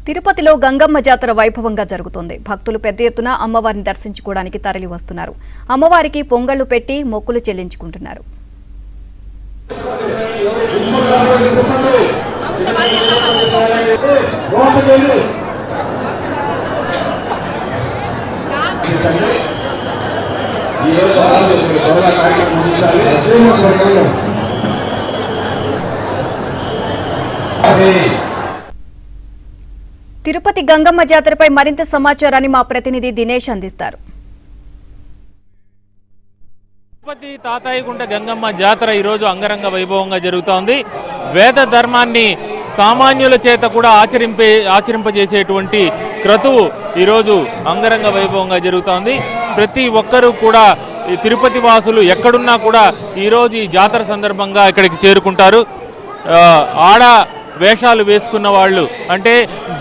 తిరుపతిలో గంగమ్మ జాతర వైభవంగా జరుగుతోంది. భక్తులు పెద్ద ఎత్తున అమ్మవారిని దర్శించుకోవడానికి తరలి వస్తున్నారు. అమ్మవారికి పొంగళ్లు పెట్టి మొక్కులు చెల్లించుకుంటున్నారు. తిరుపతి గంగమ్మ జాతరపై మరింత సమాచారాన్ని మా ప్రతినిధి దినేష్ అందిస్తారు. తిరుపతి తాతాయిగుంట గంగమ్మ జాతర ఈరోజు అంగరంగ వైభవంగా జరుగుతోంది. వేద ధర్మాన్ని సామాన్యుల చేత కూడా ఆచరింపజేసేటువంటి క్రతువు ఈరోజు అంగరంగ వైభవంగా జరుగుతోంది. ప్రతి ఒక్కరూ కూడా ఈ తిరుపతి వాసులు ఎక్కడున్నా కూడా ఈరోజు ఈ జాతర సందర్భంగా ఇక్కడికి చేరుకుంటారు. ఆడ వేషాలు వేసుకున్న వాళ్ళు అంటే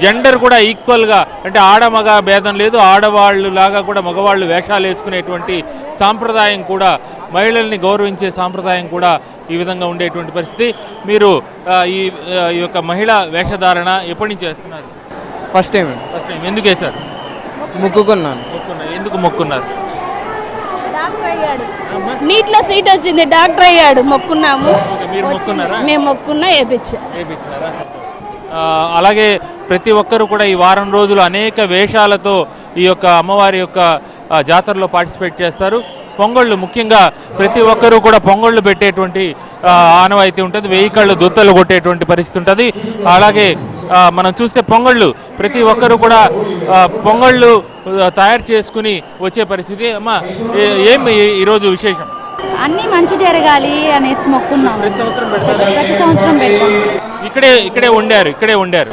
జెండర్ కూడా ఈక్వల్గా అంటే ఆడ మగ భేదం లేదు. ఆడవాళ్ళు లాగా కూడా మగవాళ్ళు వేషాలు వేసుకునేటువంటి సాంప్రదాయం కూడా మహిళల్ని గౌరవించే సాంప్రదాయం కూడా ఈ విధంగా ఉండేటువంటి పరిస్థితి. మీరు ఈ యొక్క మహిళా వేషధారణ ఎప్పటి నుంచి చేస్తున్నారు? First time. ఎందుకు వేశారు? మొక్కుకున్నాను. ఎందుకు మొక్కున్నారు? నీట్లో సీట్ వచ్చింది, డాక్టర్ అయ్యాడు, మొక్కున్నాము. మీరు మొక్కున్నారా? మేము మొక్కున్నా వేయించినారా? అలాగే ప్రతి ఒక్కరూ కూడా ఈ వారం రోజులు అనేక వేషాలతో ఈ యొక్క అమ్మవారి యొక్క జాతరలో పార్టిసిపేట్ చేస్తారు. పొంగళ్ళు ముఖ్యంగా ప్రతి ఒక్కరూ కూడా పొంగళ్ళు పెట్టేటువంటి ఆనవాయితీ ఉంటుంది. 1000 కళ్ళు దుత్తలు కొట్టేటువంటి పరిస్థితి ఉంటుంది. అలాగే మనం చూస్తే పొంగళ్ళు ప్రతి ఒక్కరూ కూడా పొంగళ్ళు తయారు చేసుకుని వచ్చే పరిస్థితి. అమ్మా, ఏమి ఈరోజు విశేషం? అన్నీ మంచి జరగాలి అనేసి మొక్కున్నాం. ప్రతి సంవత్సరం పెడతారు? ప్రతి సంవత్సరం పెడతాం. ఇక్కడే వండారు?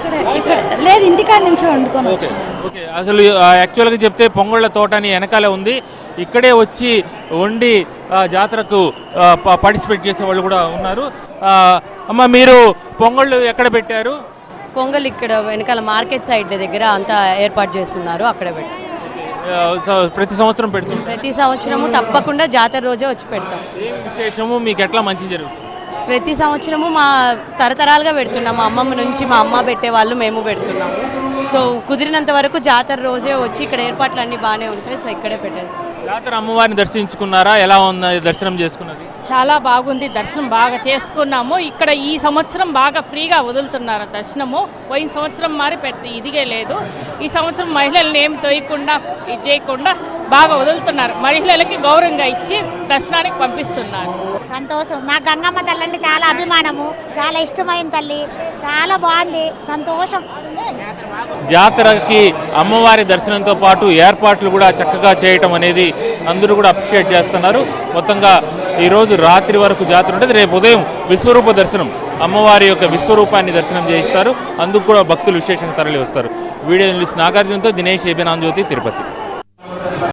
లేదు, ఇంటికాడ నుంచి వండుకొని. ఓకే. అసలు యాక్చువల్గా చెప్తే పొంగళ్ళ తోట అని వెనకాలే ఉంది. ఇక్కడే వచ్చి వండి జాతరకు పార్టిసిపేట్ చేసే వాళ్ళు కూడా ఉన్నారు. అమ్మ, మీరు పొంగళ్ళు ఎక్కడ పెట్టారు? పొంగల్ ఇక్కడ వెనకాల మార్కెట్ సైడ్ దగ్గర అంతా ఏర్పాటు చేస్తున్నారు, అక్కడ పెట్టి. ప్రతి సంవత్సరం పెడుతుంది? ప్రతి సంవత్సరము తప్పకుండా జాతర రోజే వచ్చి పెడతాం. ఏం విశేషము? మీకు ఎట్లా మంచి జరుగుతుంది? ప్రతి సంవత్సరము మా తరతరాలుగా పెడుతున్నాం. మా అమ్మమ్మ నుంచి మా అమ్మ పెట్టేవాళ్ళు, మేము పెడుతున్నాము. సో కుదిరినంత వరకు జాతర రోజే వచ్చి ఇక్కడ ఏర్పాట్లు అన్నీ బాగానే ఉంటాయి. సో ఇక్కడే పెట్టేస్తాం. జాతర అమ్మవారిని దర్శించుకున్నారా? ఎలా ఉంది దర్శనం చేసుకున్నది? చాలా బాగుంది, దర్శనం బాగా చేసుకున్నాము. ఇక్కడ ఈ సంవత్సరం బాగా ఫ్రీగా వదులుతున్నారు దర్శనము. పోయిన సంవత్సరం మరి పెద్ద ఇదిగే లేదు. ఈ సంవత్సరం మహిళలను ఏమి తోయకుండా ఇది చేయకుండా బాగా వదులుతున్నారు. మహిళలకి గౌరవంగా ఇచ్చి దర్శనానికి పంపిస్తున్నారు. సంతోషం. నాకు గంగమ్మ తల్లి అంటే చాలా అభిమానము, చాలా ఇష్టమైన తల్లి, చాలా బాగుంది, సంతోషం. జాతరకి అమ్మవారి దర్శనంతో పాటు ఏర్పాట్లు కూడా చక్కగా చేయటం అనేది అందరూ కూడా అప్రిషియేట్ చేస్తున్నారు. మొత్తంగా ఈరోజు రాత్రి వరకు జాతర ఉంటుంది. రేపు ఉదయం విశ్వరూప దర్శనం, అమ్మవారి యొక్క విశ్వరూపాన్ని దర్శనం చేయిస్తారు. అందుకు కూడా భక్తులు విశేషంగా తరలి వస్తారు. వీడియో జర్నలిస్ట్ నాగార్జునతో దినేష్ ఏబినాంజ్యోతి, తిరుపతి.